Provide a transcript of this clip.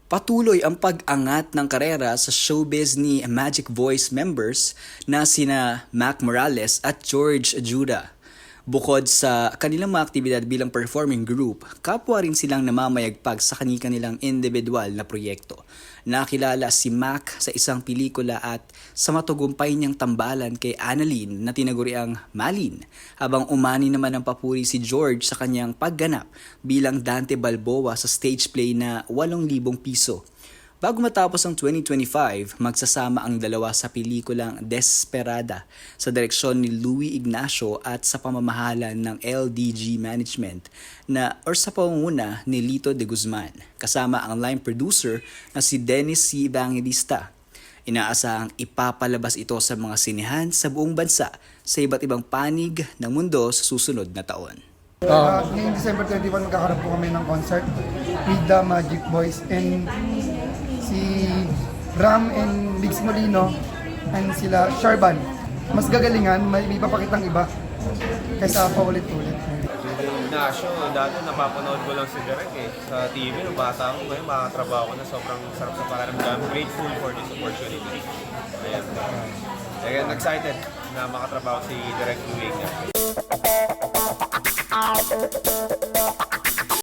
Patuloy ang pag-angat ng karera sa showbiz ni Magic Voice members na sina Mac Morales at George Judah. Bukod sa kanilang mga aktibidad bilang performing group, kapwa rin silang namamayagpag sa kanilang individual na proyekto. Nakilala si Mac sa isang pelikula at sa matagumpay niyang tambalan kay Annalyn na tinaguriang Malin, habang umani naman ng papuri si George sa kanyang pagganap bilang Dante Balboa sa stage play na 8,000 piso. Bago matapos ang 2025, magsasama ang dalawa sa pelikulang Desperada sa direksyon ni Louie Ignacio at sa pamamahala ng LDG Management sa pangunguna ni Lito de Guzman, kasama ang line producer na si Dennis C. Evangelista. Inaasahang ipapalabas ito sa mga sinehan sa buong bansa sa iba't ibang panig ng mundo sa susunod na taon. Ngayong December 21, magkakaroon po kami ng concert with the Magic Boys and si Ram and Biggs Molino and sila Sharban. Mas gagalingan, may papakitang iba kaysa paulit-ulit. Ignacio, dati napapanood ko lang si Derek sa TV nung bata ko. Ngayon makatrabaho ko na, sobrang sarap sa pakiramdam. Grateful for this opportunity. Ayan. Again, excited na makatrabaho si Derek Louie Ignacio.